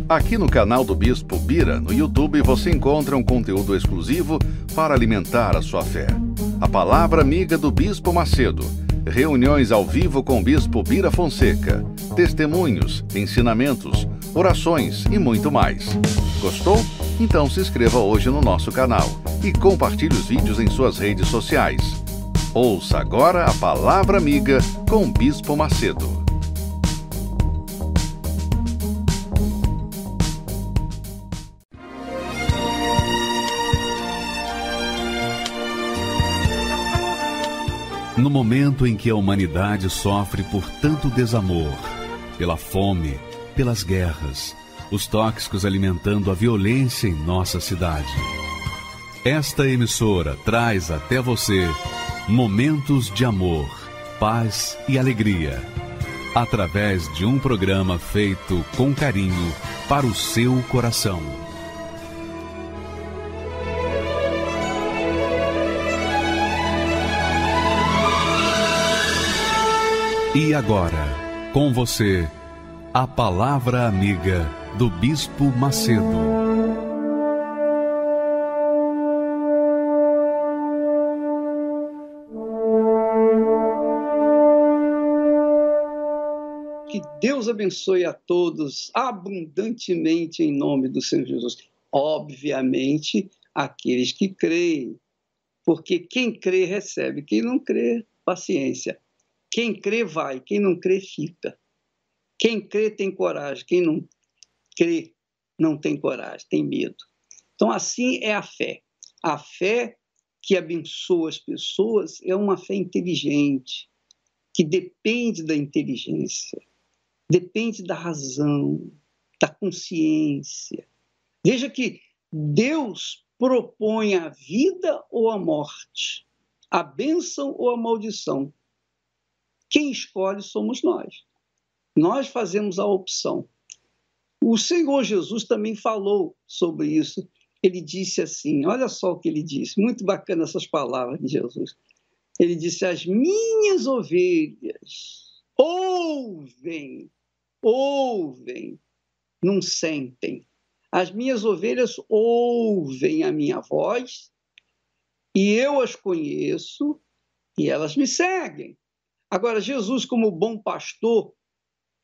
Aqui no canal do Bispo Bira, no YouTube, você encontra um conteúdo exclusivo para alimentar a sua fé. A Palavra Amiga do Bispo Macedo, reuniões ao vivo com o Bispo Bira Fonseca, testemunhos, ensinamentos, orações e muito mais. Gostou? Então se inscreva hoje no nosso canal e compartilhe os vídeos em suas redes sociais. Ouça agora a Palavra Amiga com o Bispo Macedo. No momento em que a humanidade sofre por tanto desamor, pela fome, pelas guerras, os tóxicos alimentando a violência em nossa cidade, esta emissora traz até você momentos de amor, paz e alegria, através de um programa feito com carinho para o seu coração. E agora, com você, a Palavra Amiga do Bispo Macedo. Que Deus abençoe a todos abundantemente em nome do Senhor Jesus. Obviamente, aqueles que creem, porque quem crê recebe, quem não crê, paciência. Quem crê vai, quem não crê fica. Quem crê tem coragem, quem não crê não tem coragem, tem medo. Então assim é a fé. A fé que abençoa as pessoas é uma fé inteligente, que depende da inteligência, depende da razão, da consciência. Veja que Deus propõe a vida ou a morte, a bênção ou a maldição. Quem escolhe somos nós. Nós fazemos a opção. O Senhor Jesus também falou sobre isso. Ele disse assim, olha só o que ele disse, muito bacana essas palavras de Jesus. Ele disse, as minhas ovelhas ouvem, não sentem. As minhas ovelhas ouvem a minha voz e eu as conheço e elas me seguem. Agora, Jesus, como bom pastor,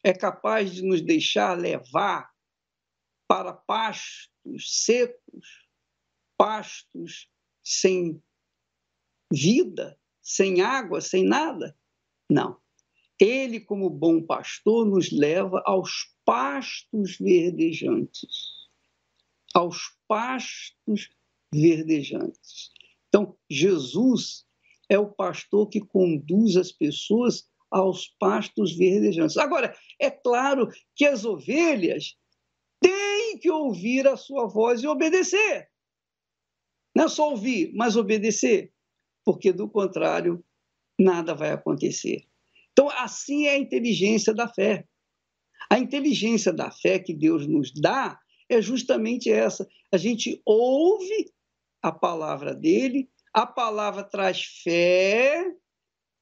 é capaz de nos deixar levar para pastos secos, pastos sem vida, sem água, sem nada? Não. Ele, como bom pastor, nos leva aos pastos verdejantes. Aos pastos verdejantes. Então, Jesus é o pastor que conduz as pessoas aos pastos verdejantes. Agora, é claro que as ovelhas têm que ouvir a sua voz e obedecer. Não é só ouvir, mas obedecer, porque, do contrário, nada vai acontecer. Então, assim é a inteligência da fé. A inteligência da fé que Deus nos dá é justamente essa. A gente ouve a palavra dele, a palavra traz fé,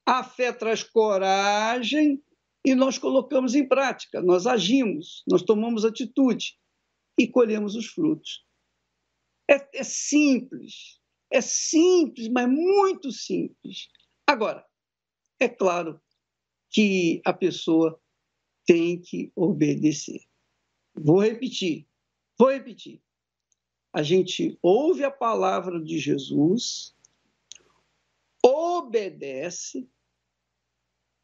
a fé traz coragem e nós colocamos em prática, nós agimos, nós tomamos atitude e colhemos os frutos. É simples, mas muito simples. Agora, é claro que a pessoa tem que obedecer. Vou repetir. A gente ouve a palavra de Jesus, obedece.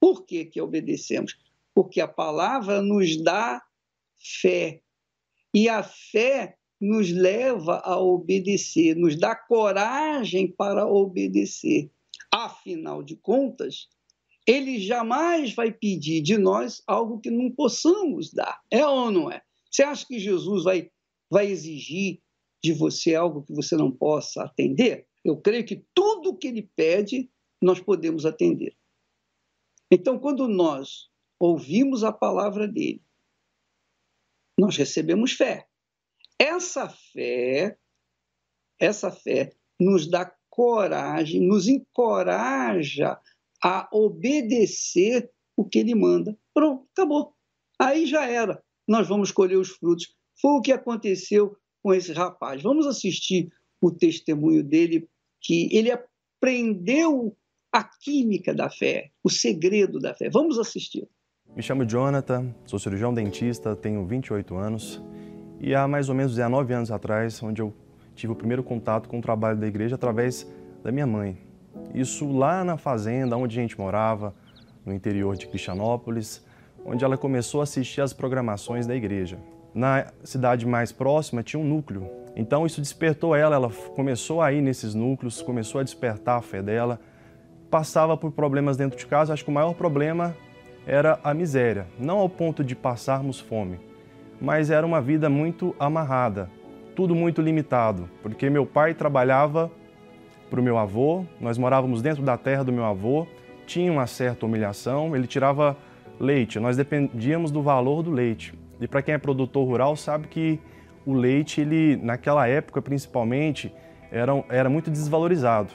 Por que obedecemos? Porque a palavra nos dá fé. E a fé nos leva a obedecer, nos dá coragem para obedecer. Afinal de contas, ele jamais vai pedir de nós algo que não possamos dar. É ou não é? Você acha que Jesus vai exigir de você algo que você não possa atender? Eu creio que tudo que ele pede, nós podemos atender. Então, quando nós ouvimos a palavra dele, nós recebemos fé. Essa fé nos dá coragem, nos encoraja a obedecer o que ele manda. Pronto, acabou. Aí já era. Nós vamos colher os frutos Foi o que aconteceu com esse rapaz. Vamos assistir o testemunho dele, que ele aprendeu a química da fé, o segredo da fé. Vamos assistir. Me chamo Jonathan, sou cirurgião dentista, tenho 28 anos e há mais ou menos 19 anos atrás, onde eu tive o primeiro contato com o trabalho da igreja através da minha mãe. Isso lá na fazenda onde a gente morava, no interior de Cristianópolis, onde ela começou a assistir às programações da igreja. Na cidade mais próxima tinha um núcleo, então isso despertou ela começou a ir nesses núcleos, começou a despertar a fé dela, passava por problemas dentro de casa. Acho que o maior problema era a miséria, não ao ponto de passarmos fome, mas era uma vida muito amarrada, tudo muito limitado, porque meu pai trabalhava para o meu avô, nós morávamos dentro da terra do meu avô, tinha uma certa humilhação, ele tirava leite, nós dependíamos do valor do leite. E para quem é produtor rural sabe que o leite, ele, naquela época principalmente, era muito desvalorizado.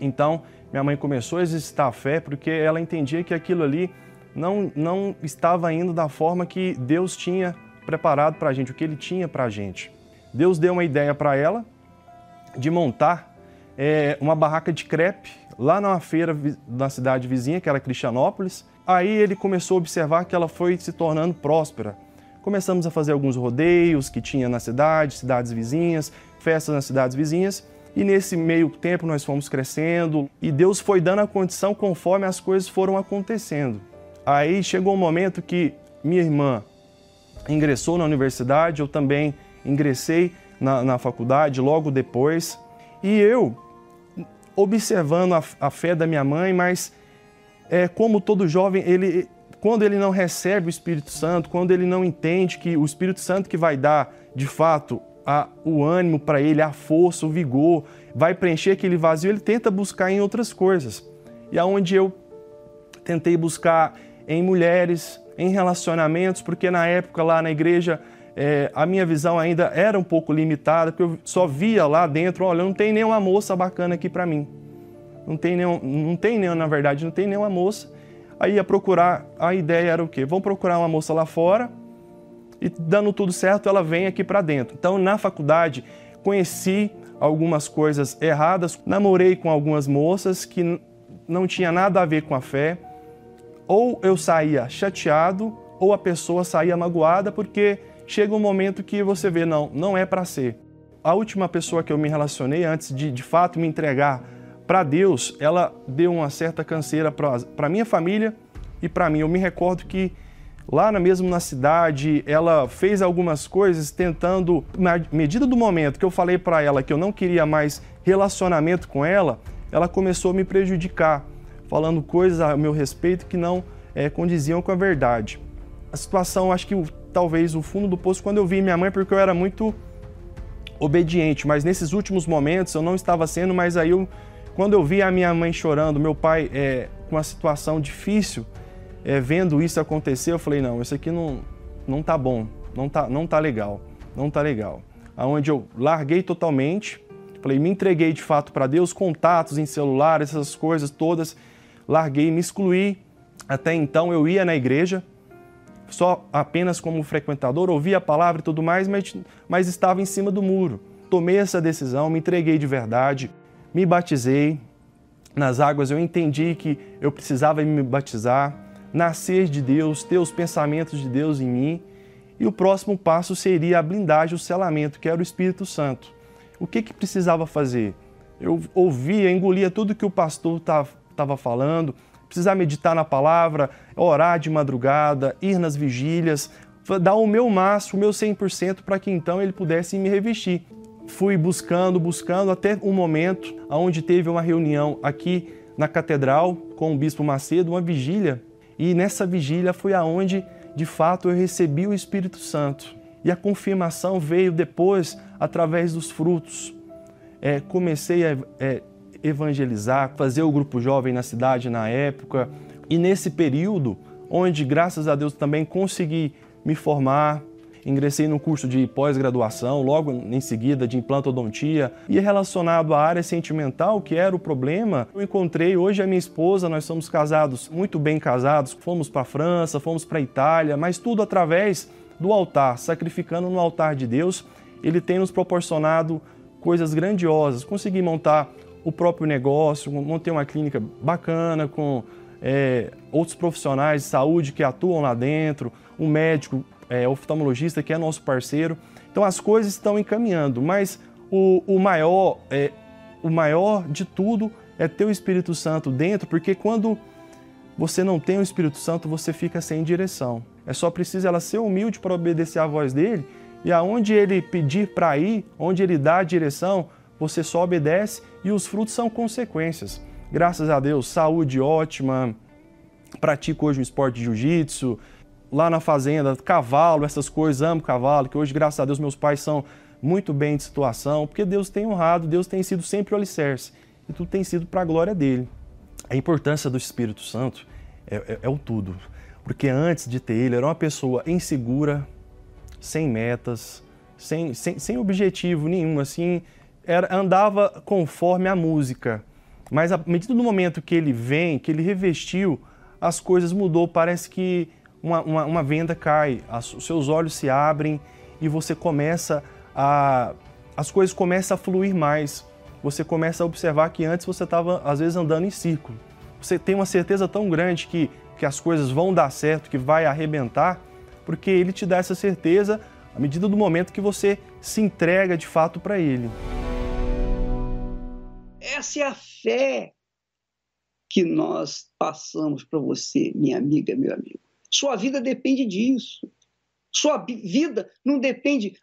Então, minha mãe começou a exercitar a fé porque ela entendia que aquilo ali não estava indo da forma que Deus tinha preparado para a gente, o que Ele tinha para a gente. Deus deu uma ideia para ela de montar uma barraca de crepe lá numa feira da cidade vizinha, que era Cristianópolis. Aí ele começou a observar que ela foi se tornando próspera. Começamos a fazer alguns rodeios que tinha na cidade, cidades vizinhas, festas nas cidades vizinhas. E nesse meio tempo nós fomos crescendo e Deus foi dando a condição conforme as coisas foram acontecendo. Aí chegou um momento que minha irmã ingressou na universidade, eu também ingressei na faculdade logo depois. E eu, observando a fé da minha mãe, mas como todo jovem, quando ele não recebe o Espírito Santo, quando ele não entende que o Espírito Santo que vai dar, de fato, o ânimo para ele, a força, o vigor, vai preencher aquele vazio, ele tenta buscar em outras coisas. E aonde eu tentei buscar em mulheres, em relacionamentos, porque na época lá na igreja a minha visão ainda era um pouco limitada, porque eu só via lá dentro, olha, não tem nenhuma moça bacana aqui para mim. Não tem nenhuma moça. Aí ia procurar, a ideia era o quê? Vamos procurar uma moça lá fora e dando tudo certo, ela vem aqui para dentro. Então, na faculdade, conheci algumas coisas erradas, namorei com algumas moças que não tinha nada a ver com a fé. Ou eu saía chateado, ou a pessoa saía magoada, porque chega um momento que você vê, não é para ser. A última pessoa que eu me relacionei, antes de fato me entregar para Deus, ela deu uma certa canseira para minha família e para mim. Eu me recordo que lá mesmo na cidade, ela fez algumas coisas tentando, na medida do momento que eu falei para ela que eu não queria mais relacionamento com ela, ela começou a me prejudicar, falando coisas a meu respeito que não condiziam com a verdade. A situação, acho que talvez o fundo do poço, quando eu vi minha mãe, porque eu era muito obediente, mas nesses últimos momentos eu não estava sendo, mas aí quando eu vi a minha mãe chorando, meu pai com uma situação difícil, vendo isso acontecer, eu falei, não, isso aqui não tá bom, não tá legal. Aonde eu larguei totalmente, falei, me entreguei de fato para Deus, contatos em celular, essas coisas todas, larguei, me excluí. Até então eu ia na igreja, só apenas como frequentador, ouvia a palavra e tudo mais, mas estava em cima do muro. Tomei essa decisão, me entreguei de verdade, me batizei. Nas águas eu entendi que eu precisava me batizar, nascer de Deus, ter os pensamentos de Deus em mim. E o próximo passo seria a blindagem, o selamento, que era o Espírito Santo. O que precisava fazer? Eu ouvia, engolia tudo que o pastor estava falando, precisar meditar na palavra, orar de madrugada, ir nas vigílias, dar o meu máximo, o meu 100% para que então ele pudesse me revestir. Fui buscando, até um momento onde teve uma reunião aqui na Catedral com o Bispo Macedo, uma vigília, e nessa vigília foi aonde, de fato, eu recebi o Espírito Santo. E a confirmação veio depois, através dos frutos. Comecei a evangelizar, fazer o grupo jovem na cidade na época, e nesse período, onde, graças a Deus, também consegui me formar, ingressei no curso de pós-graduação, logo em seguida de implantodontia, e relacionado à área sentimental, que era o problema, eu encontrei hoje a minha esposa, nós somos casados, muito bem casados, fomos para a França, fomos para a Itália, mas tudo através do altar, sacrificando no altar de Deus, Ele tem nos proporcionado coisas grandiosas. Consegui montar o próprio negócio, montei uma clínica bacana com outros profissionais de saúde que atuam lá dentro, um médico, oftalmologista que é nosso parceiro. Então as coisas estão encaminhando, mas o maior de tudo é ter o Espírito Santo dentro, porque quando você não tem o Espírito Santo, você fica sem direção. É só preciso ela ser humilde para obedecer a voz dele, e aonde ele pedir para ir, onde ele dá a direção, você só obedece e os frutos são consequências. Graças a Deus, saúde ótima, pratico hoje um esporte de jiu-jitsu, lá na fazenda, cavalo, essas coisas, amo cavalo, que hoje, graças a Deus, meus pais são muito bem de situação, porque Deus tem honrado, Deus tem sido sempre o alicerce, e tudo tem sido para a glória dele. A importância do Espírito Santo é o tudo, porque antes de ter ele, era uma pessoa insegura, sem metas, sem objetivo nenhum, assim, andava conforme a música. Mas à medida do momento que ele vem, que ele revestiu, as coisas mudou, parece que uma venda cai, os seus olhos se abrem e você começa as coisas começam a fluir mais. Você começa a observar que antes você estava, às vezes, andando em círculo. Você tem uma certeza tão grande que as coisas vão dar certo, que vai arrebentar, porque ele te dá essa certeza à medida do momento que você se entrega de fato para ele. Essa é a fé que nós passamos para você, minha amiga, meu amigo. Sua vida depende disso. Sua vida não depende,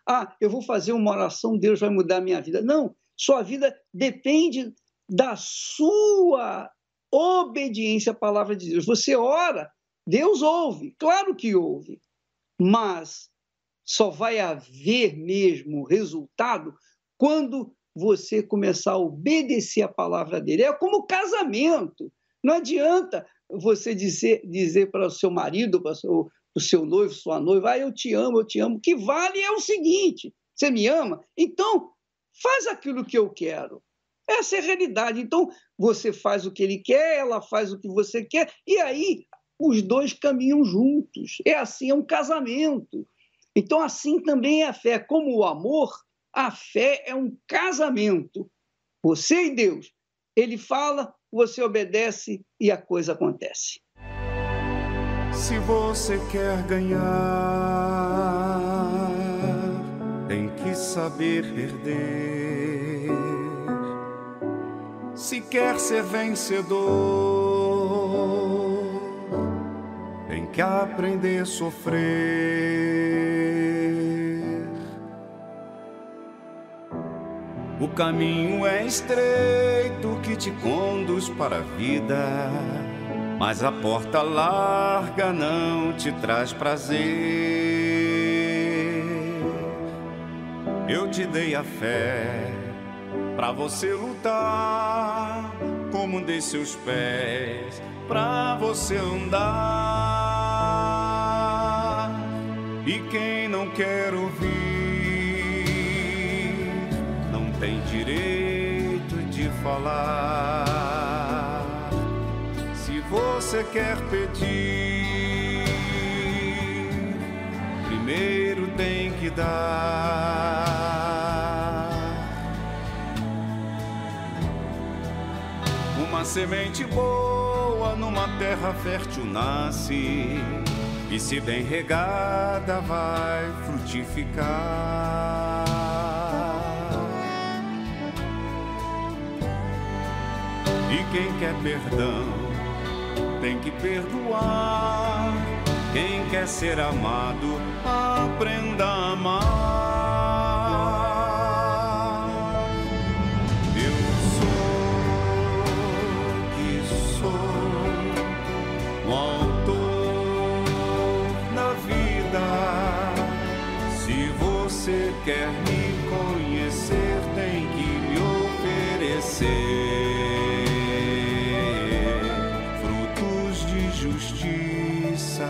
eu vou fazer uma oração, Deus vai mudar a minha vida. Não, sua vida depende da sua obediência à palavra de Deus. Você ora, Deus ouve, claro que ouve, mas só vai haver mesmo resultado quando você começar a obedecer a palavra dele. É como casamento. Não adianta você dizer para o seu marido, para o seu noivo, sua noiva, eu te amo, eu te amo. O que vale é o seguinte, você me ama? Então, faz aquilo que eu quero. Essa é a realidade. Então, você faz o que ele quer, ela faz o que você quer, e aí os dois caminham juntos. É assim, é um casamento. Então, assim também é a fé. Como o amor, a fé é um casamento. Você e Deus. Ele fala, você obedece e a coisa acontece. Se você quer ganhar, tem que saber perder. Se quer ser vencedor, tem que aprender a sofrer. O caminho é estreito que te conduz para a vida, mas a porta larga não te traz prazer. Eu te dei a fé pra você lutar, como dei seus pés pra você andar. E quem não quer ouvir não tem direito de falar. Se você quer pedir, primeiro tem que dar. Uma semente boa numa terra fértil nasce, e se bem regada vai frutificar. E quem quer perdão tem que perdoar. Quem quer ser amado, aprenda a amar. Eu sou que sou o autor da vida. Se você quer me conhecer, tem que me oferecer justiça.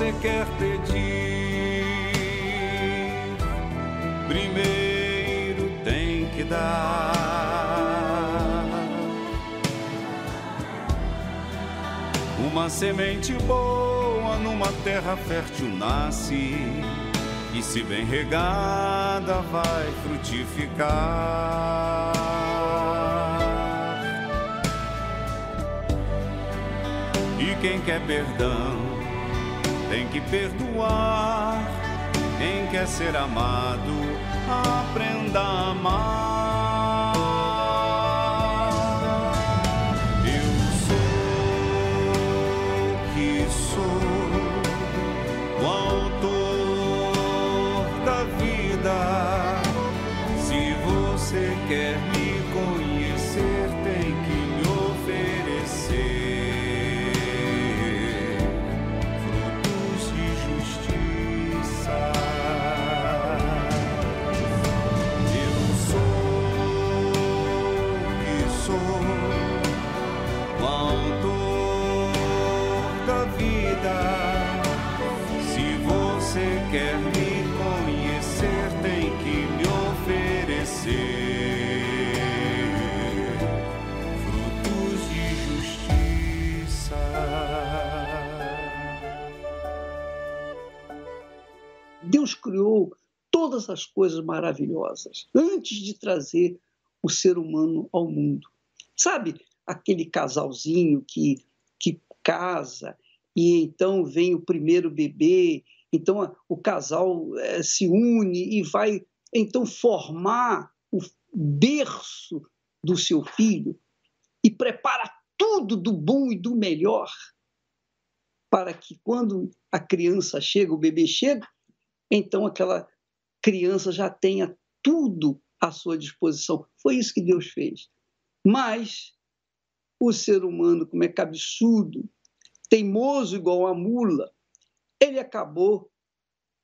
você quer pedir, primeiro tem que dar. Uma semente boa numa terra fértil nasce, e se bem regada vai frutificar. E quem quer perdão tem que perdoar. Quem quer ser amado, aprenda a amar. Eu sou que sou o autor da vida. Se você quer me conhecer, tem que me oferecer quer me conhecer, tem que me oferecer frutos de justiça. Deus criou todas as coisas maravilhosas antes de trazer o ser humano ao mundo. Sabe aquele casalzinho que casa e então vem o primeiro bebê. Então, o casal se une e vai, então, formar o berço do seu filho e prepara tudo do bom e do melhor para que, quando a criança chega, o bebê chega, então aquela criança já tenha tudo à sua disposição. Foi isso que Deus fez. Mas o ser humano, como é cabeçudo, teimoso igual a mula, ele acabou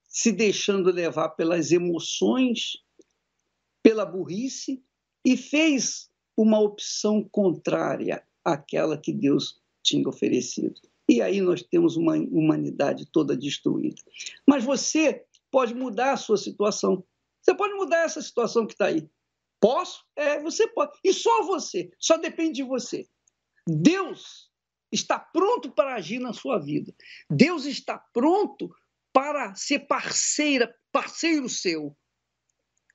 se deixando levar pelas emoções, pela burrice, e fez uma opção contrária àquela que Deus tinha oferecido. E aí nós temos uma humanidade toda destruída. Mas você pode mudar a sua situação. Você pode mudar essa situação que está aí. Posso? Você pode. E só você. Só depende de você. Deus está pronto para agir na sua vida. Deus está pronto para ser parceiro seu.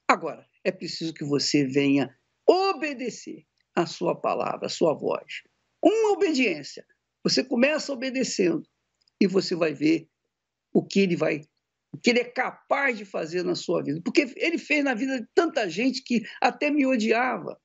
Agora, é preciso que você venha obedecer a sua palavra, a sua voz. Uma obediência. Você começa obedecendo e você vai ver o que ele é capaz de fazer na sua vida. Porque ele fez na vida de tanta gente que até me odiava.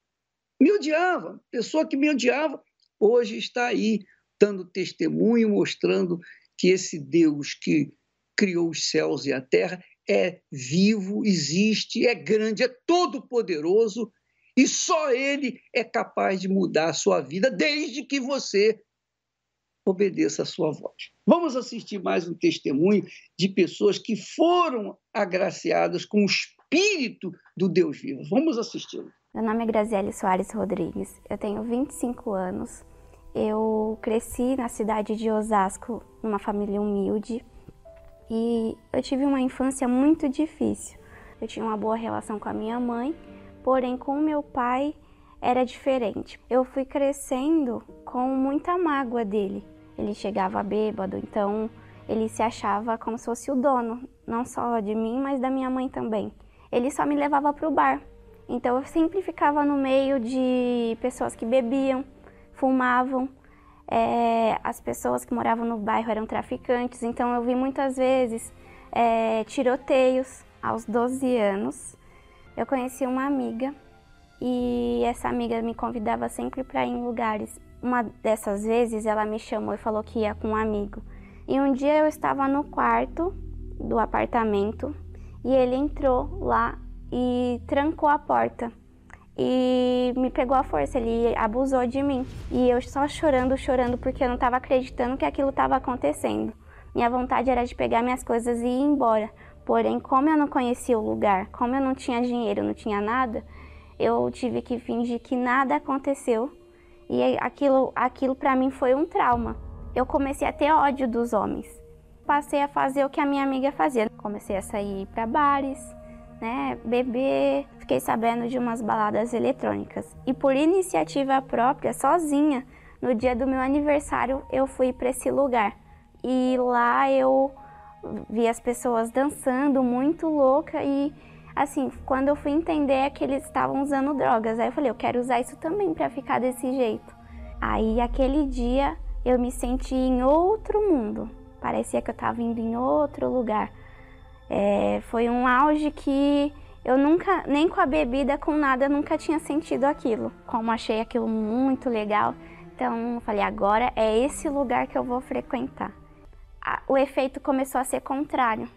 Me odiava. Pessoa que me odiava, hoje está aí, dando testemunho, mostrando que esse Deus que criou os céus e a terra é vivo, existe, é grande, é todo-poderoso e só Ele é capaz de mudar a sua vida desde que você obedeça a sua voz. Vamos assistir mais um testemunho de pessoas que foram agraciadas com o Espírito do Deus vivo. Vamos assisti-lo. Meu nome é Graziele Soares Rodrigues, eu tenho 25 anos. Eu cresci na cidade de Osasco, numa família humilde, e eu tive uma infância muito difícil. Eu tinha uma boa relação com a minha mãe, porém com o meu pai era diferente. Eu fui crescendo com muita mágoa dele. Ele chegava bêbado, então ele se achava como se fosse o dono, não só de mim, mas da minha mãe também. Ele só me levava para o bar, então eu sempre ficava no meio de pessoas que bebiam, fumavam, as pessoas que moravam no bairro eram traficantes, então eu vi muitas vezes tiroteios. Aos 12 anos, eu conheci uma amiga e essa amiga me convidava sempre para ir em lugares. Uma dessas vezes ela me chamou e falou que ia com um amigo. E um dia eu estava no quarto do apartamento e ele entrou lá e trancou a porta. E me pegou à força, ele abusou de mim. E eu só chorando porque eu não estava acreditando que aquilo estava acontecendo. Minha vontade era de pegar minhas coisas e ir embora. Porém, como eu não conhecia o lugar, como eu não tinha dinheiro, não tinha nada, eu tive que fingir que nada aconteceu. E aquilo para mim foi um trauma. Eu comecei a ter ódio dos homens. passei a fazer o que a minha amiga fazia. Comecei a sair para bares, né, beber, fiquei sabendo de umas baladas eletrônicas. E por iniciativa própria, sozinha, no dia do meu aniversário, eu fui para esse lugar. E lá eu vi as pessoas dançando, muito louca, e assim, quando eu fui entender é que eles estavam usando drogas. Aí eu falei, eu quero usar isso também para ficar desse jeito. Aí aquele dia eu me senti em outro mundo, parecia que eu estava indo em outro lugar. Foi um auge que eu nunca, nem com a bebida, com nada, nunca tinha sentido aquilo. Como achei aquilo muito legal, então eu falei, agora é esse lugar que eu vou frequentar. O efeito começou a ser contrário.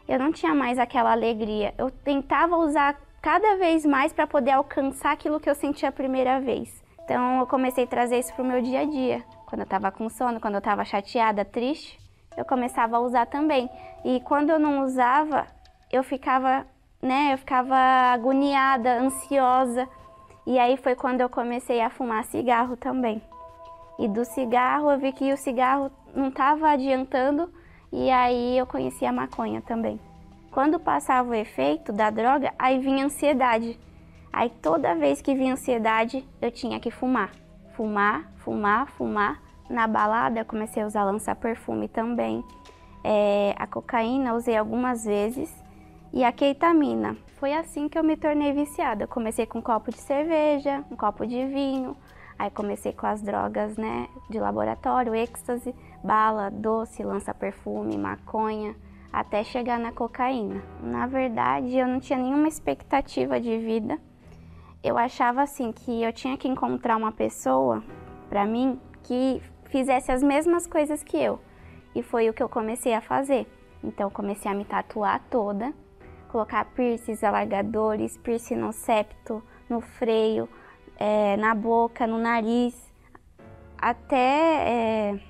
Eu não tinha mais aquela alegria. Eu tentava usar cada vez mais para poder alcançar aquilo que eu senti a primeira vez. Então eu comecei a trazer isso para o meu dia a dia. Quando eu estava com sono, quando eu estava chateada, triste, eu começava a usar também. E quando eu não usava, eu ficava agoniada, ansiosa. E aí foi quando eu comecei a fumar cigarro também. E do cigarro eu vi que o cigarro não estava adiantando, e aí eu conheci a maconha também. Quando passava o efeito da droga, aí vinha ansiedade. Aí toda vez que vinha ansiedade, eu tinha que fumar. Fumar, fumar, fumar. Na balada eu comecei a usar lança-perfume também. A cocaína eu usei algumas vezes. E a ketamina. Foi assim que eu me tornei viciada. Eu comecei com um copo de cerveja, um copo de vinho. Aí comecei com as drogas, né, de laboratório, êxtase, bala, doce, lança-perfume, maconha, até chegar na cocaína. Na verdade, eu não tinha nenhuma expectativa de vida. Eu achava assim que eu tinha que encontrar uma pessoa, para mim, que fizesse as mesmas coisas que eu. E foi o que eu comecei a fazer. Então, eu comecei a me tatuar toda, colocar piercings, alargadores, piercing no septo, no freio, na boca, no nariz, até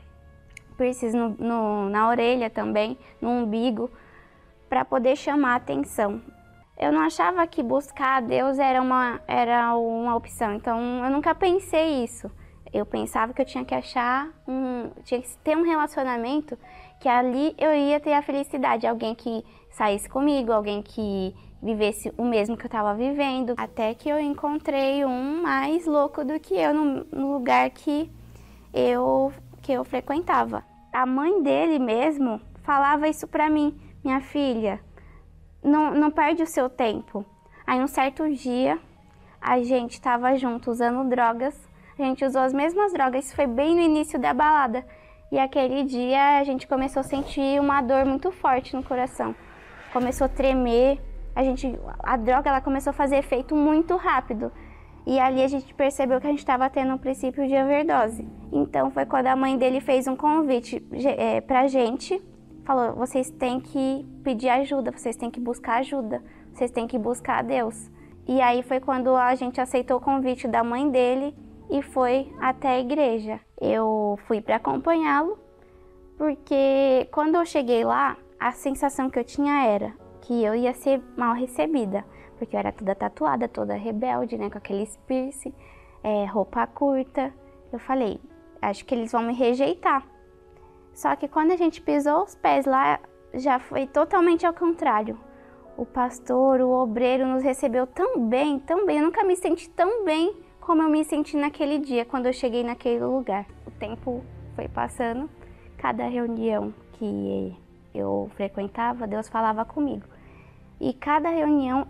piercings na orelha também, no umbigo, para poder chamar a atenção. Eu não achava que buscar a Deus era uma opção, então eu nunca pensei isso. Eu pensava que eu tinha que tinha que ter um relacionamento que ali eu ia ter a felicidade, alguém que saísse comigo, alguém que vivesse o mesmo que eu estava vivendo, até que eu encontrei um mais louco do que eu no lugar que eu frequentava. A mãe dele mesmo falava isso pra mim, minha filha, não perde o seu tempo. Aí um certo dia a gente estava junto usando drogas, a gente usou as mesmas drogas, isso foi bem no início da balada. E aquele dia a gente começou a sentir uma dor muito forte no coração, começou a tremer. A droga ela começou a fazer efeito muito rápido. E ali a gente percebeu que a gente estava tendo um princípio de overdose. Então foi quando a mãe dele fez um convite pra gente. Falou, vocês têm que pedir ajuda, vocês têm que buscar ajuda, vocês têm que buscar a Deus. E aí foi quando a gente aceitou o convite da mãe dele e foi até a igreja. Eu fui para acompanhá-lo, porque quando eu cheguei lá, a sensação que eu tinha era que eu ia ser mal recebida, porque eu era toda tatuada, toda rebelde, né, com aqueles piercing, roupa curta. Eu falei, acho que eles vão me rejeitar. Só que quando a gente pisou os pés lá, já foi totalmente ao contrário. O pastor, o obreiro nos recebeu tão bem, tão bem. Eu nunca me senti tão bem como eu me senti naquele dia, quando eu cheguei naquele lugar. O tempo foi passando, cada reunião que eu frequentava, Deus falava comigo. E cada reunião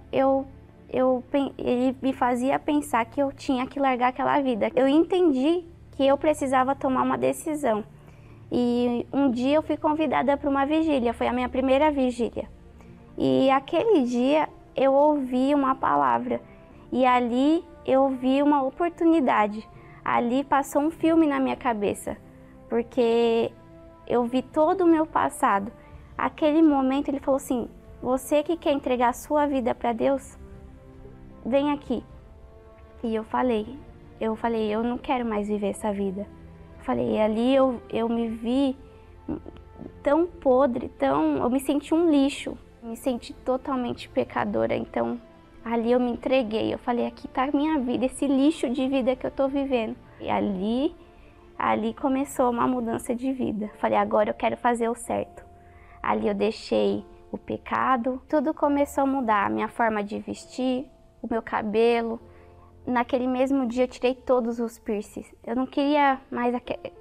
ele me fazia pensar que eu tinha que largar aquela vida. Eu entendi que eu precisava tomar uma decisão. E um dia eu fui convidada para uma vigília, foi a minha primeira vigília. E aquele dia eu ouvi uma palavra e ali eu vi uma oportunidade. Ali passou um filme na minha cabeça, porque eu vi todo o meu passado. Aquele momento ele falou assim, você que quer entregar a sua vida para Deus, vem aqui. E eu falei, eu não quero mais viver essa vida. Falei, ali eu me vi tão podre, eu me senti um lixo, me senti totalmente pecadora, então ali eu me entreguei, eu falei, aqui tá a minha vida, esse lixo de vida que eu tô vivendo. E ali começou uma mudança de vida, falei, agora eu quero fazer o certo, Ali eu deixei o pecado, tudo começou a mudar, a minha forma de vestir, o meu cabelo. Naquele mesmo dia eu tirei todos os piercings. Eu não queria mais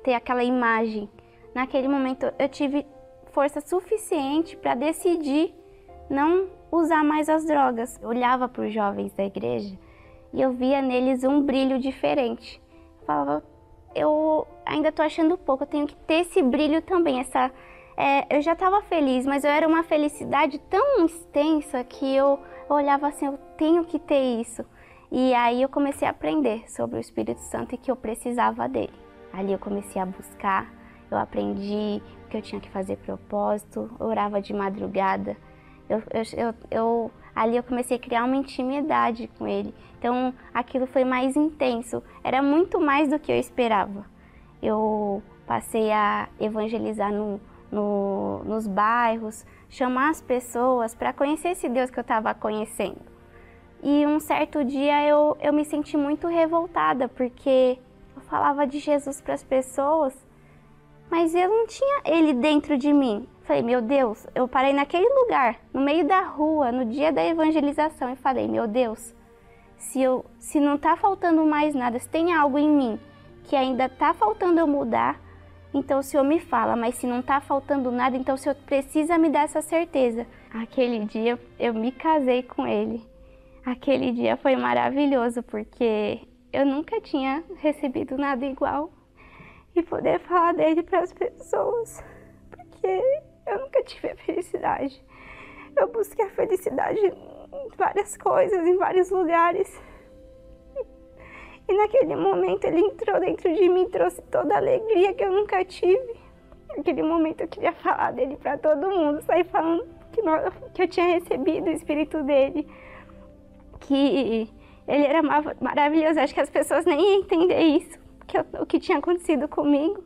ter aquela imagem. Naquele momento eu tive força suficiente para decidir não usar mais as drogas. Eu olhava para os jovens da igreja e eu via neles um brilho diferente. Eu falava, eu ainda estou achando pouco, eu tenho que ter esse brilho também. Eu já estava feliz, mas eu era uma felicidade tão extensa que eu olhava assim, eu tenho que ter isso. E aí eu comecei a aprender sobre o Espírito Santo e que eu precisava dele. Ali eu comecei a buscar, eu aprendi que eu tinha que fazer propósito, eu orava de madrugada. Ali eu comecei a criar uma intimidade com ele. Então aquilo foi mais intenso, era muito mais do que eu esperava. Eu passei a evangelizar nos bairros, chamar as pessoas para conhecer esse Deus que eu estava conhecendo. E um certo dia eu me senti muito revoltada, porque eu falava de Jesus para as pessoas, mas eu não tinha ele dentro de mim. Falei, meu Deus, eu parei naquele lugar, no meio da rua, no dia da evangelização, e falei, meu Deus, se não está faltando mais nada, se tem algo em mim que ainda está faltando eu mudar, então o Senhor me fala, mas se não está faltando nada, então o Senhor precisa me dar essa certeza. Aquele dia eu me casei com ele. Aquele dia foi maravilhoso, porque eu nunca tinha recebido nada igual. E poder falar dele para as pessoas, porque eu nunca tive a felicidade. Eu busquei a felicidade em várias coisas, em vários lugares. E naquele momento ele entrou dentro de mim e trouxe toda a alegria que eu nunca tive. Naquele momento eu queria falar dele para todo mundo, sair falando que eu tinha recebido o Espírito dele, que ele era maravilhoso. Acho que as pessoas nem iam entender isso, o que tinha acontecido comigo.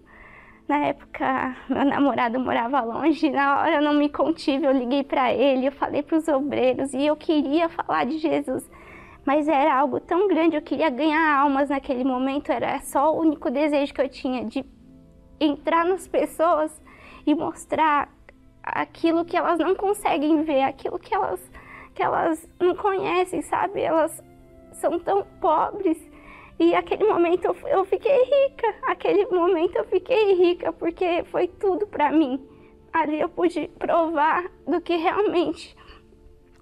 Na época, meu namorado morava longe, na hora eu não me contive, eu liguei para ele, eu falei para os obreiros e eu queria falar de Jesus. Mas era algo tão grande, eu queria ganhar almas naquele momento, era só o único desejo que eu tinha, de entrar nas pessoas e mostrar aquilo que elas não conseguem ver, aquilo que elas não conhecem, sabe? Elas são tão pobres. E aquele momento eu fiquei rica, porque foi tudo para mim. Ali eu pude provar do que realmente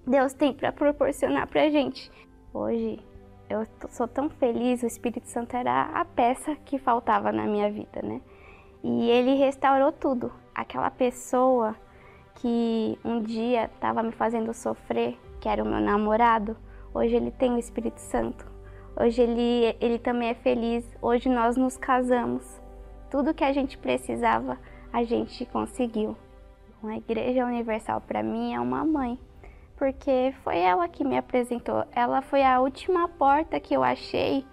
Deus tem para proporcionar pra gente. Hoje eu sou tão feliz, o Espírito Santo era a peça que faltava na minha vida, né? E ele restaurou tudo. Aquela pessoa que um dia estava me fazendo sofrer, que era o meu namorado, hoje ele tem o Espírito Santo. Hoje ele também é feliz, hoje nós nos casamos. Tudo que a gente precisava, a gente conseguiu. A Igreja Universal para mim é uma mãe, porque foi ela que me apresentou. Ela foi a última porta que eu achei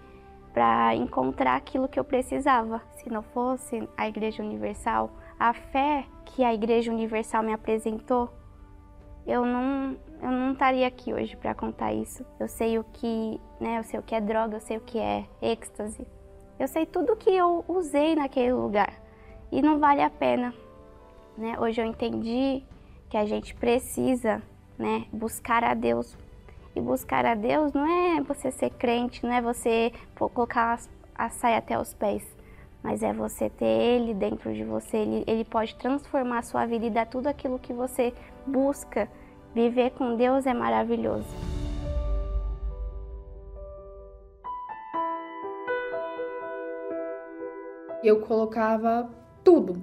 para encontrar aquilo que eu precisava. Se não fosse a Igreja Universal, a fé que a Igreja Universal me apresentou, eu não estaria aqui hoje para contar isso. Eu sei o que é droga, eu sei o que é êxtase. Eu sei tudo que eu usei naquele lugar e não vale a pena, né? Hoje eu entendi que a gente precisa, né, buscar a Deus. E buscar a Deus não é você ser crente, não é você colocar a saia até os pés, mas é você ter Ele dentro de você. Ele pode transformar a sua vida e dar tudo aquilo que você busca. Viver com Deus é maravilhoso. Eu colocava tudo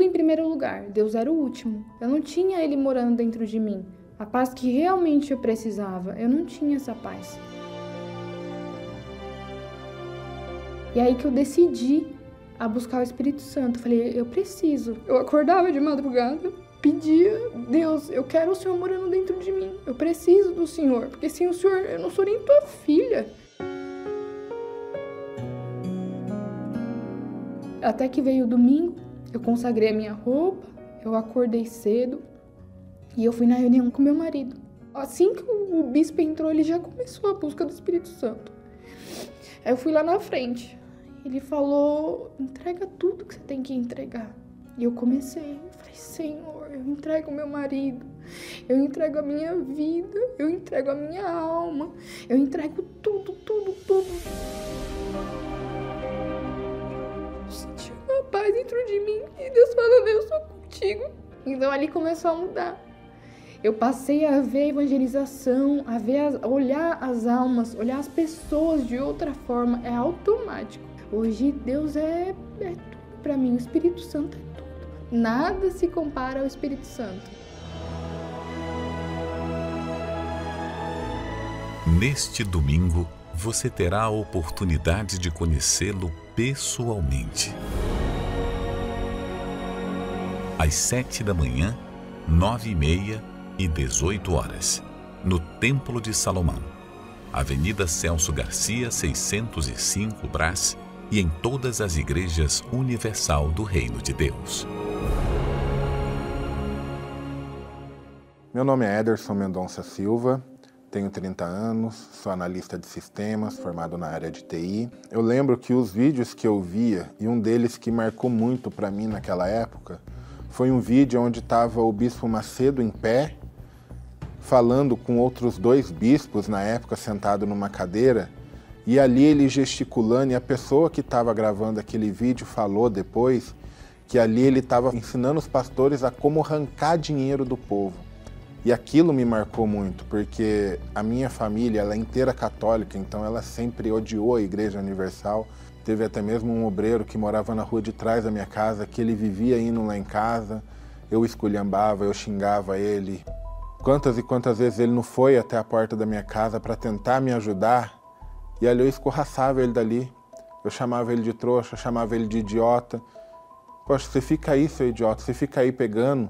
em primeiro lugar. Deus era o último. Eu não tinha Ele morando dentro de mim. A paz que realmente eu precisava, eu não tinha essa paz. E aí que eu decidi a buscar o Espírito Santo. Falei, eu preciso. Eu acordava de madrugada, pedia, Deus, eu quero o Senhor morando dentro de mim. Eu preciso do Senhor, porque sem o Senhor eu não sou nem tua filha. Até que veio o domingo, eu consagrei a minha roupa, eu acordei cedo e eu fui na reunião com meu marido. Assim que o bispo entrou, ele já começou a busca do Espírito Santo. Aí eu fui lá na frente. Ele falou, entrega tudo que você tem que entregar. E eu comecei, falei, Senhor, eu entrego o meu marido, eu entrego a minha vida, eu entrego a minha alma, eu entrego tudo, tudo, tudo. Eu senti uma paz dentro de mim e Deus falando, eu sou contigo. Então ali começou a mudar. Eu passei a ver a evangelização, a olhar as almas, olhar as pessoas de outra forma, é automático. Hoje Deus é tudo para mim, o Espírito Santo é tudo. Nada se compara ao Espírito Santo. Neste domingo, você terá a oportunidade de conhecê-lo pessoalmente. Às 7 da manhã, 9h30 e 18 horas, no Templo de Salomão, Avenida Celso Garcia, 605 Brás, e em todas as igrejas universal do Reino de Deus. Meu nome é Ederson Mendonça Silva, tenho 30 anos, sou analista de sistemas, formado na área de TI. Eu lembro que os vídeos que eu via, e um deles que marcou muito para mim naquela época, foi um vídeo onde estava o Bispo Macedo em pé, falando com outros 2 bispos na época, sentado numa cadeira, e ali ele gesticulando, e a pessoa que estava gravando aquele vídeo falou depois que ali ele estava ensinando os pastores a como arrancar dinheiro do povo. E aquilo me marcou muito, porque a minha família ela é inteira católica, então ela sempre odiou a Igreja Universal. Teve até mesmo um obreiro que morava na rua de trás da minha casa, que ele vivia indo lá em casa, eu esculhambava, eu xingava ele. Quantas e quantas vezes ele não foi até a porta da minha casa para tentar me ajudar, e ali eu escorraçava ele dali. Eu chamava ele de trouxa, chamava ele de idiota. Poxa, você fica aí, seu idiota, você fica aí pegando,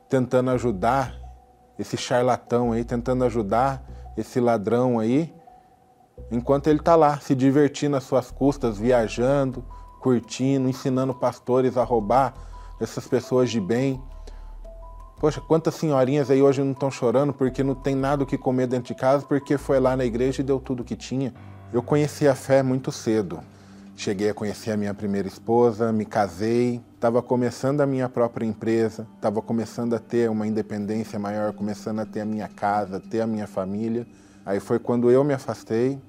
tentando ajudar esse charlatão aí, tentando ajudar esse ladrão aí, enquanto ele está lá, se divertindo às suas custas, viajando, curtindo, ensinando pastores a roubar essas pessoas de bem. Poxa, quantas senhorinhas aí hoje não estão chorando porque não tem nada o que comer dentro de casa, porque foi lá na igreja e deu tudo o que tinha. Eu conheci a fé muito cedo. Cheguei a conhecer a minha primeira esposa, me casei, estava começando a minha própria empresa, estava começando a ter uma independência maior, começando a ter a minha casa, ter a minha família. Aí foi quando eu me afastei,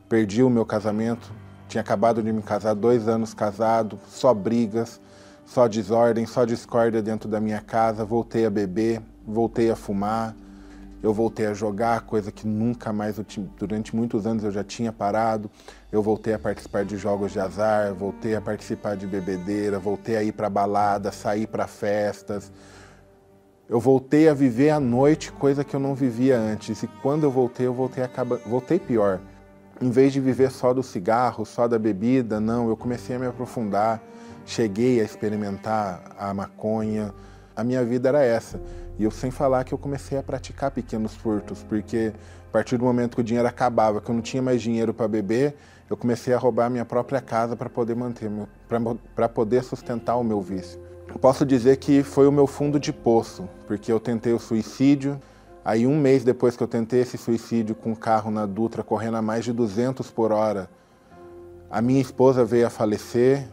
perdi o meu casamento, tinha acabado de me casar, 2 anos casado, só brigas, só desordem, só discórdia dentro da minha casa, voltei a beber, voltei a fumar, eu voltei a jogar, coisa que nunca mais, durante muitos anos eu já tinha parado. Eu voltei a participar de jogos de azar, voltei a participar de bebedeira, voltei a ir para balada, sair para festas. Eu voltei a viver à noite, coisa que eu não vivia antes. E quando eu voltei pior. Em vez de viver só do cigarro, só da bebida, não, eu comecei a me aprofundar. Cheguei a experimentar a maconha. A minha vida era essa. E eu sem falar que eu comecei a praticar pequenos furtos, porque a partir do momento que o dinheiro acabava, que eu não tinha mais dinheiro para beber, eu comecei a roubar a minha própria casa para poder para poder sustentar o meu vício. Eu posso dizer que foi o meu fundo de poço, porque eu tentei o suicídio. Aí 1 mês depois que eu tentei esse suicídio com o carro na Dutra correndo a mais de 200 por hora, a minha esposa veio a falecer,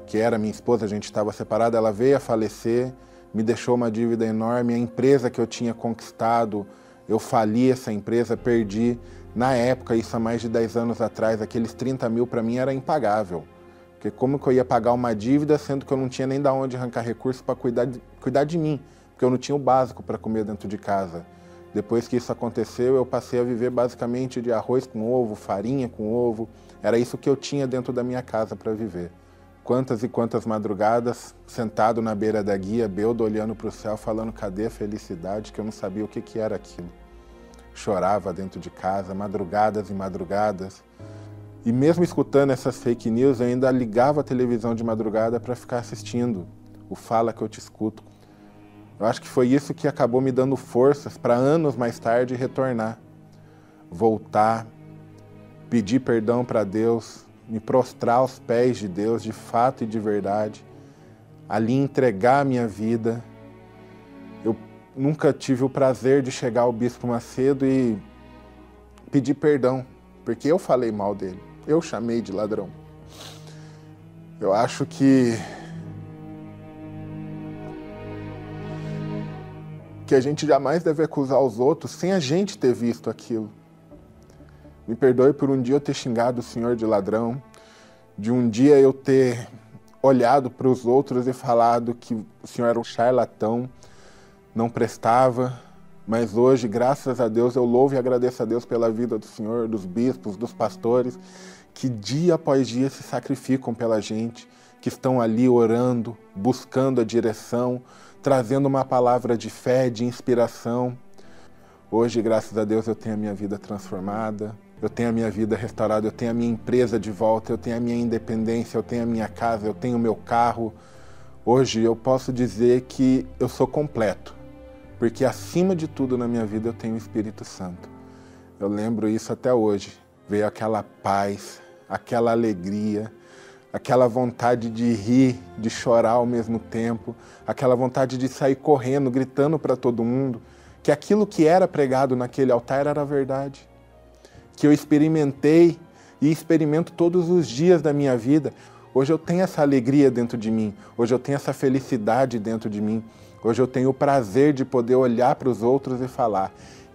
que era minha esposa, a gente estava separado, ela veio a falecer, me deixou uma dívida enorme, a empresa que eu tinha conquistado, eu fali essa empresa, perdi. Na época, isso há mais de 10 anos atrás, aqueles 30 mil para mim era impagável. Porque como que eu ia pagar uma dívida, sendo que eu não tinha nem de onde arrancar recursos para cuidar de mim, porque eu não tinha o básico para comer dentro de casa. Depois que isso aconteceu, eu passei a viver basicamente de arroz com ovo, farinha com ovo. Era isso que eu tinha dentro da minha casa para viver. Quantas e quantas madrugadas, sentado na beira da guia, bêbado, olhando para o céu, falando cadê a felicidade, que eu não sabia o que era aquilo. Chorava dentro de casa, madrugadas e madrugadas. E mesmo escutando essas fake news, eu ainda ligava a televisão de madrugada para ficar assistindo o Fala Que Eu Te Escuto. Eu acho que foi isso que acabou me dando forças para anos mais tarde retornar. Voltar, pedir perdão para Deus, me prostrar aos pés de Deus, de fato e de verdade, ali entregar a minha vida. Eu nunca tive o prazer de chegar ao Bispo Macedo e pedir perdão, porque eu falei mal dele, eu chamei de ladrão. Eu acho que que a gente jamais deve acusar os outros sem a gente ter visto aquilo. Me perdoe por um dia eu ter xingado o senhor de ladrão, de um dia eu ter olhado para os outros e falado que o senhor era um charlatão, não prestava, mas hoje, graças a Deus, eu louvo e agradeço a Deus pela vida do senhor, dos bispos, dos pastores, que dia após dia se sacrificam pela gente, que estão ali orando, buscando a direção, trazendo uma palavra de fé, de inspiração. Hoje, graças a Deus, eu tenho a minha vida transformada, eu tenho a minha vida restaurada, eu tenho a minha empresa de volta, eu tenho a minha independência, eu tenho a minha casa, eu tenho o meu carro. Hoje eu posso dizer que eu sou completo, porque acima de tudo na minha vida eu tenho o Espírito Santo. Eu lembro isso até hoje. Veio aquela paz, aquela alegria, aquela vontade de rir, de chorar ao mesmo tempo, aquela vontade de sair correndo, gritando para todo mundo, que aquilo que era pregado naquele altar era a verdade. Que eu experimentei e experimento todos os dias da minha vida. Hoje eu tenho essa alegria dentro de mim, hoje eu tenho essa felicidade dentro de mim, hoje eu tenho o prazer de poder olhar para os outros e falar: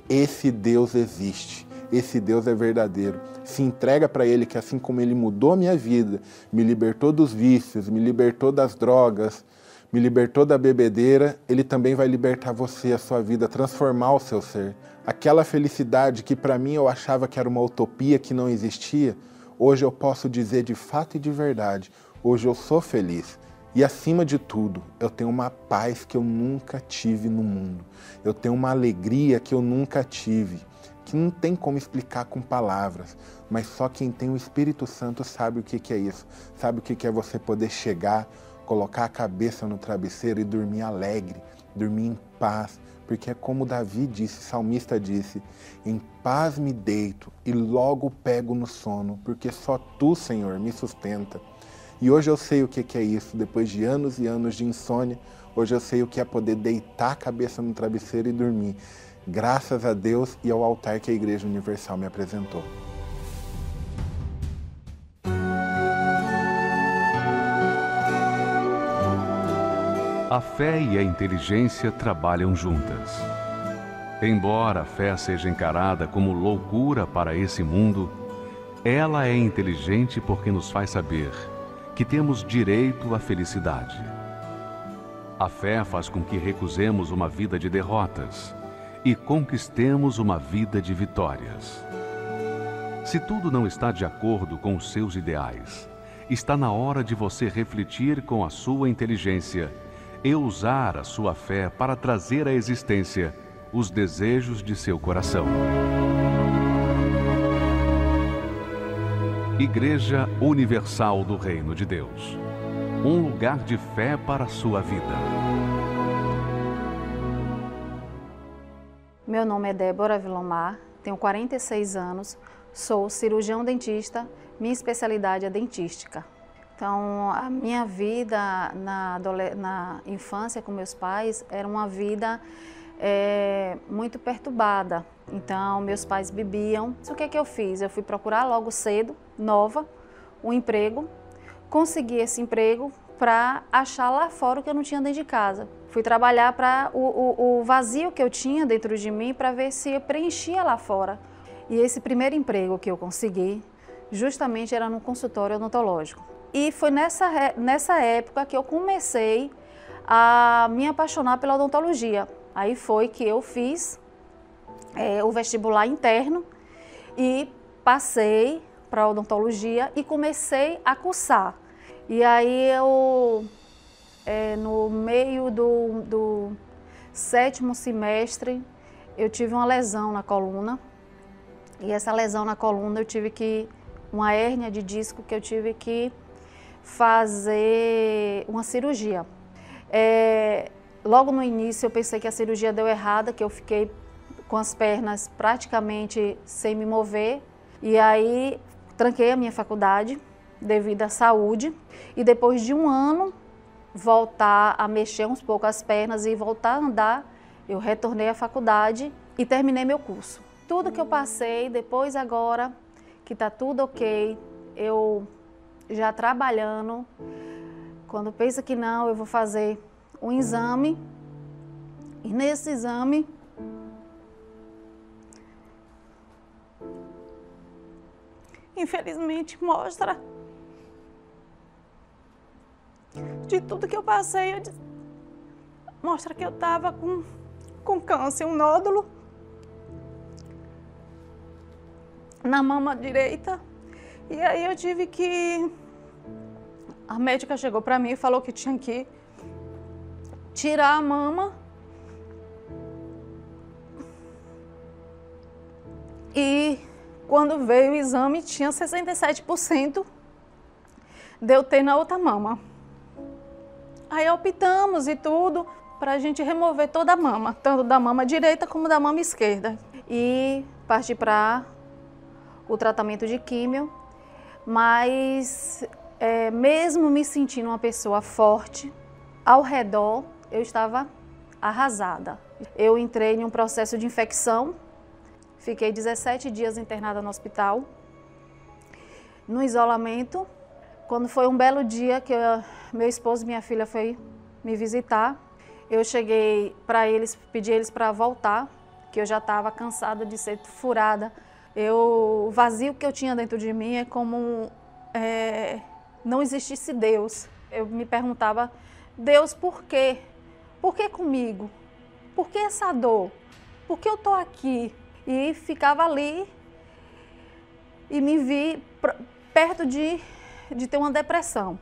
esse Deus existe, esse Deus é verdadeiro. Se entrega para Ele, que assim como Ele mudou a minha vida, me libertou dos vícios, me libertou das drogas, me libertou da bebedeira, Ele também vai libertar você, a sua vida, transformar o seu ser. Aquela felicidade que para mim eu achava que era uma utopia, que não existia, hoje eu posso dizer de fato e de verdade, hoje eu sou feliz. E acima de tudo, eu tenho uma paz que eu nunca tive no mundo. Eu tenho uma alegria que eu nunca tive, que não tem como explicar com palavras, mas só quem tem o Espírito Santo sabe o que é isso, sabe o que é você poder chegar, colocar a cabeça no travesseiro e dormir alegre, dormir em paz, porque é como Davi disse, o salmista disse: em paz me deito e logo pego no sono, porque só Tu, Senhor, me sustenta. E hoje eu sei o que é isso, depois de anos e anos de insônia, hoje eu sei o que é poder deitar a cabeça no travesseiro e dormir, graças a Deus e ao altar que a Igreja Universal me apresentou. A fé e a inteligência trabalham juntas. Embora a fé seja encarada como loucura para esse mundo, ela é inteligente porque nos faz saber que temos direito à felicidade. A fé faz com que recusemos uma vida de derrotas e conquistemos uma vida de vitórias. Se tudo não está de acordo com os seus ideais, está na hora de você refletir com a sua inteligência e usar a sua fé para trazer à existência os desejos de seu coração. Igreja Universal do Reino de Deus. Um lugar de fé para a sua vida. Meu nome é Débora Vilomar, tenho 46 anos, sou cirurgião dentista, minha especialidade é dentística. Então, a minha vida na infância com meus pais era uma vida muito perturbada. Então, meus pais bebiam. O que eu fiz? Eu fui procurar logo cedo, nova, um emprego. Consegui esse emprego para achar lá fora o que eu não tinha dentro de casa. Fui trabalhar para o vazio que eu tinha dentro de mim para ver se eu preenchia lá fora. E esse primeiro emprego que eu consegui, justamente era no consultório odontológico. E foi nessa época que eu comecei a me apaixonar pela odontologia. Aí foi que eu fiz o vestibular interno e passei para a odontologia e comecei a cursar. E aí eu, no meio do 7º semestre, eu tive uma lesão na coluna. E essa lesão na coluna eu tive uma hérnia de disco que eu tive que fazer uma cirurgia. Logo no início eu pensei que a cirurgia deu errada, que eu fiquei com as pernas praticamente sem me mover. E aí tranquei a minha faculdade devido à saúde. E depois de um ano, voltar a mexer uns pouco as pernas e voltar a andar, eu retornei à faculdade e terminei meu curso. Tudo que eu passei, depois agora que está tudo ok, eu já trabalhando, quando pensa que não, eu vou fazer um exame E nesse exame, infelizmente, mostra de tudo que eu passei, mostra que eu estava com câncer, um nódulo na mama direita. E aí eu tive que... A médica chegou para mim e falou que tinha que tirar a mama e quando veio o exame tinha 67% de eu ter na outra mama. Aí optamos e tudo para a gente remover toda a mama, tanto da mama direita como da mama esquerda. E partir para o tratamento de químio, mas mesmo me sentindo uma pessoa forte, ao redor eu estava arrasada. Eu entrei em um processo de infecção, fiquei 17 dias internada no hospital, no isolamento. Quando foi um belo dia que meu esposo e minha filha foi me visitar, eu cheguei para eles, pedi eles para voltar, que eu já estava cansada de ser furada. O vazio que eu tinha dentro de mim é como não existisse Deus. Eu me perguntava, Deus, por quê? Por que comigo? Por que essa dor? Por que eu estou aqui? E ficava ali e me vi perto de ter uma depressão.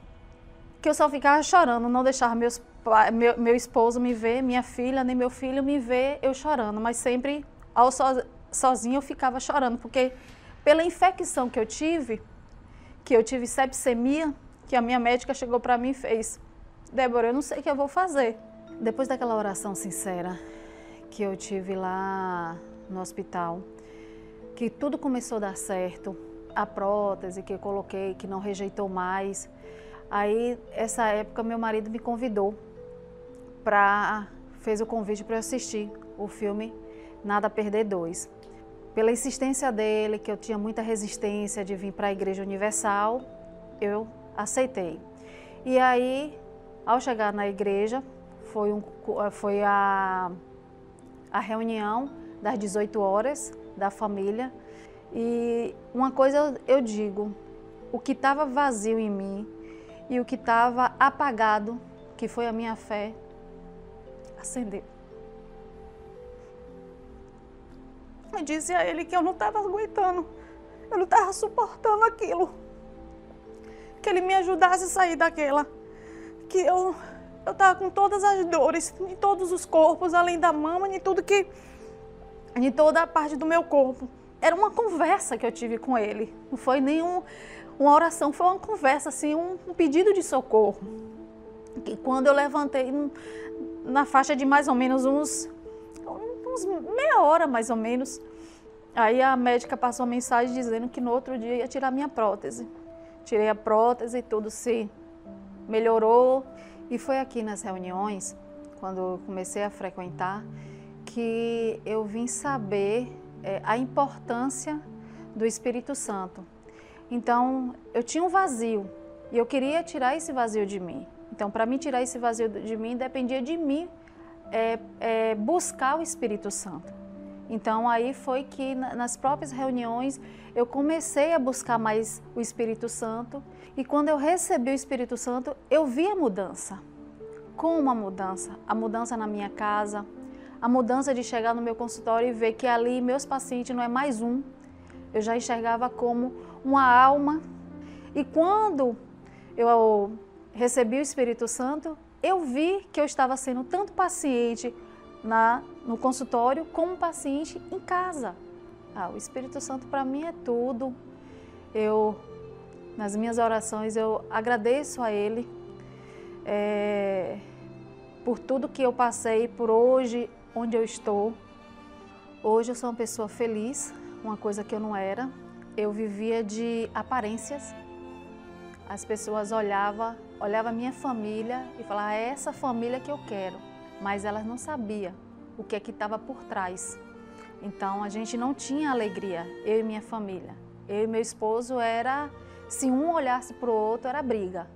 Que eu só ficava chorando, não deixava meu esposo me ver, minha filha, nem meu filho me ver eu chorando. Mas sempre, sozinha, eu ficava chorando, porque pela infecção que eu tive sepsemia, que a minha médica chegou para mim e fez, Débora, eu não sei o que eu vou fazer. Depois daquela oração sincera que eu tive lá no hospital, que tudo começou a dar certo, a prótese que eu coloquei, que não rejeitou mais. Aí, essa época, meu marido me convidou fez o convite para eu assistir o filme Nada a Perder 2. Pela insistência dele, que eu tinha muita resistência de vir para a Igreja Universal, eu aceitei. E aí, ao chegar na igreja, foi a reunião das 18 horas da família. E uma coisa eu digo, o que estava vazio em mim e o que estava apagado, que foi a minha fé, acendeu. Eu disse a ele que eu não estava aguentando, eu não estava suportando aquilo. Que ele me ajudasse a sair daquela. Que eu estava com todas as dores, em todos os corpos, além da mama, em toda a parte do meu corpo. Era uma conversa que eu tive com ele. Não foi nem uma oração, foi uma conversa, assim, um pedido de socorro. Que quando eu levantei, na faixa de mais ou menos uns meia hora, mais ou menos, aí a médica passou uma mensagem dizendo que no outro dia ia tirar minha prótese. Tirei a prótese e tudo se melhorou. E foi aqui nas reuniões, quando eu comecei a frequentar, que eu vim saber a importância do Espírito Santo. Então, eu tinha um vazio e eu queria tirar esse vazio de mim. Então, para mim tirar esse vazio de mim, dependia de mim buscar o Espírito Santo. Então, aí foi que nas próprias reuniões eu comecei a buscar mais o Espírito Santo. E quando eu recebi o Espírito Santo, eu vi a mudança. Como a mudança? A mudança na minha casa, a mudança de chegar no meu consultório e ver que ali meus pacientes não é mais um. Eu já enxergava como uma alma. E quando eu recebi o Espírito Santo, eu vi que eu estava sendo tanto paciente no consultório como paciente em casa. O Espírito Santo para mim é tudo. Nas minhas orações, eu agradeço a Ele por tudo que eu passei, por hoje, onde eu estou. Hoje eu sou uma pessoa feliz, uma coisa que eu não era. Eu vivia de aparências. As pessoas olhavam a minha família e falavam, é essa família que eu quero. Mas elas não sabiam o que estava por trás. Então, a gente não tinha alegria, eu e minha família. Eu e meu esposo se um olhasse para o outro, era briga.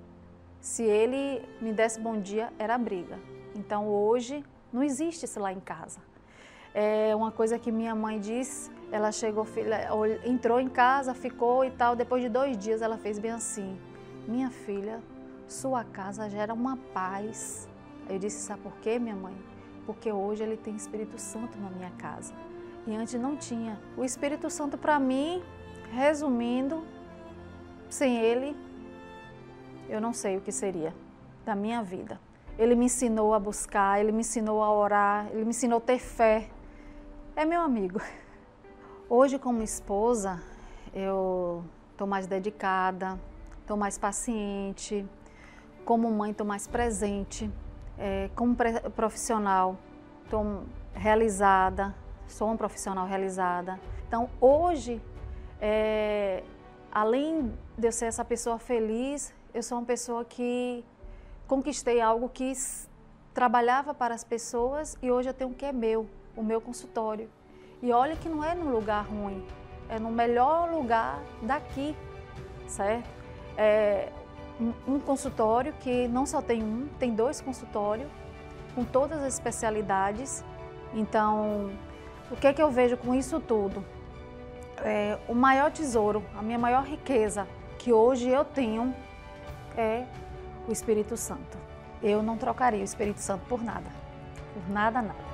Se ele me desse bom dia, era briga. Então, hoje, Não existe isso lá em casa. É uma coisa que minha mãe disse, ela chegou, entrou em casa, ficou e tal, depois de 2 dias ela fez bem assim: minha filha, sua casa gera uma paz. Eu disse: sabe por quê, minha mãe? Porque hoje ele tem Espírito Santo na minha casa. E antes não tinha. O Espírito Santo, para mim, resumindo, sem ele, eu não sei o que seria da minha vida. Ele me ensinou a buscar, ele me ensinou a orar, ele me ensinou a ter fé. É meu amigo. Hoje, como esposa, eu estou mais dedicada, estou mais paciente. Como mãe, estou mais presente. Como profissional, estou realizada, sou uma profissional realizada. Então, hoje, além de eu ser essa pessoa feliz, eu sou uma pessoa que conquistei algo que trabalhava para as pessoas e hoje eu tenho o que é meu, o meu consultório. E olha que não é num lugar ruim, é no melhor lugar daqui, certo? Um consultório que não só tem um, tem 2 consultórios, com todas as especialidades. Então, o que é que eu vejo com isso tudo? O maior tesouro, a minha maior riqueza que hoje eu tenho é o Espírito Santo. Eu não trocaria o Espírito Santo por nada. Por nada, nada.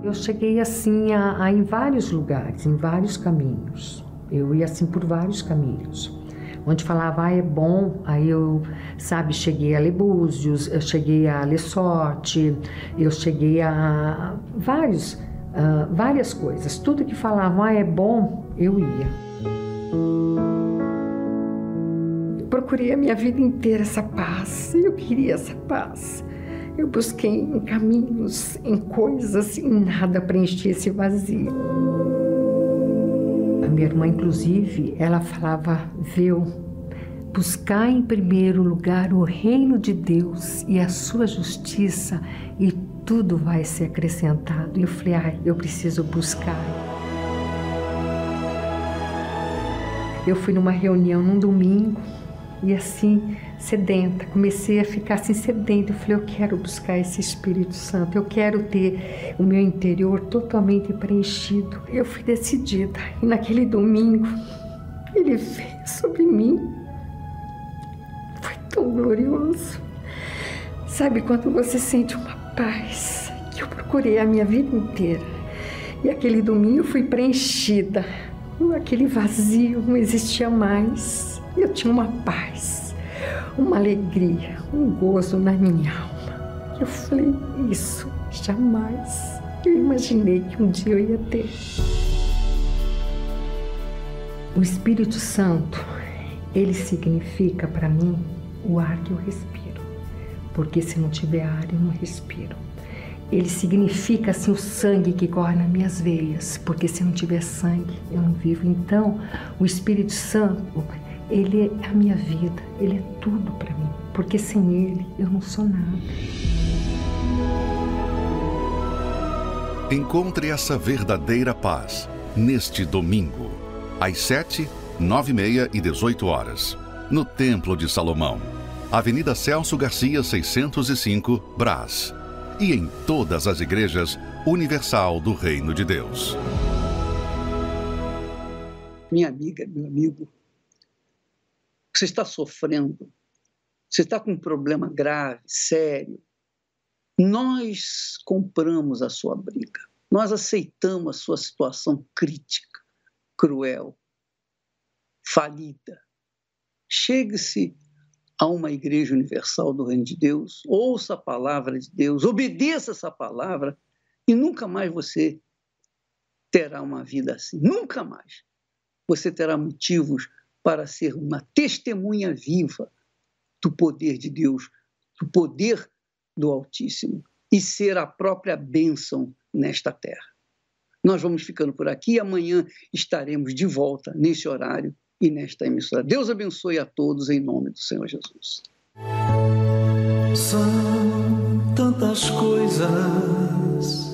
Eu cheguei assim em vários lugares, em vários caminhos. Eu ia assim por vários caminhos. Onde falava, é bom, aí eu, cheguei a ler Búzios, eu cheguei a ler Sorte, eu cheguei a várias coisas. Tudo que falavam, é bom, eu ia. Eu procurei a minha vida inteira essa paz, eu queria essa paz. Eu busquei em caminhos, em coisas, e nada preenchia esse vazio. A minha irmã, inclusive, ela falava, buscar em primeiro lugar o reino de Deus e a sua justiça e tudo vai ser acrescentado. E eu falei, eu preciso buscar. Eu fui numa reunião num domingo e assim, sedenta, comecei a ficar assim sedenta. Eu falei, eu quero buscar esse Espírito Santo, eu quero ter o meu interior totalmente preenchido. Eu fui decidida e naquele domingo ele veio sobre mim. Foi tão glorioso. Sabe quando você sente uma paz que eu procurei a minha vida inteira? E aquele domingo eu fui preenchida. Aquele vazio não existia mais. Eu tinha uma paz, uma alegria, um gozo na minha alma. Eu falei, isso jamais eu imaginei que um dia eu ia ter. O Espírito Santo, ele significa para mim o ar que eu respiro. Porque se não tiver ar, eu não respiro. Ele significa assim o sangue que corre nas minhas veias, porque se não tiver sangue, eu não vivo. Então, o Espírito Santo, ele é a minha vida, ele é tudo para mim, porque sem ele eu não sou nada. Encontre essa verdadeira paz neste domingo, às 7, 9h30 e 18h, no Templo de Salomão, Avenida Celso Garcia, 605, Brás. E em todas as igrejas Universal do Reino de Deus. Minha amiga, meu amigo, você está sofrendo, você está com um problema grave, sério. Nós compramos a sua briga, nós aceitamos a sua situação crítica, cruel, falida. Chegue-se a uma igreja universal do Reino de Deus, ouça a palavra de Deus, obedeça essa palavra e nunca mais você terá uma vida assim. Nunca mais você terá motivos para ser uma testemunha viva do poder de Deus, do poder do Altíssimo e ser a própria bênção nesta terra. Nós vamos ficando por aqui e amanhã estaremos de volta nesse horário e nesta emissora. Deus abençoe a todos em nome do Senhor Jesus. São tantas coisas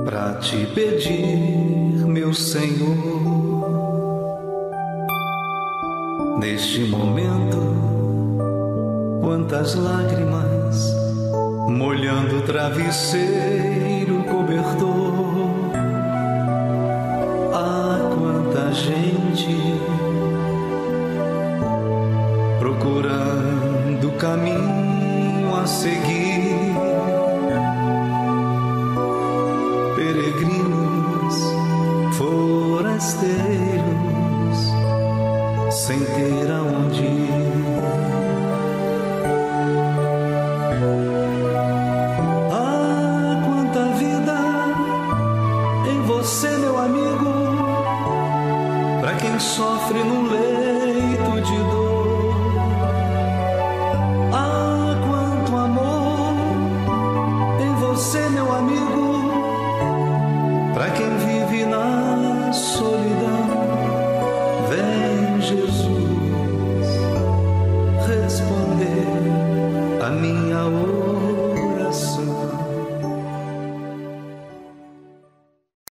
para te pedir, meu Senhor. Neste momento, quantas lágrimas molhando o travesseiro cobertor. Ah, quanta gente procurando o caminho a seguir. Peregrinos, forasteiros, sem ter aonde ir. Ah, quanta vida em você, meu amigo, pra quem sofre num leito de dor. Ah, quanto amor em você, meu amigo,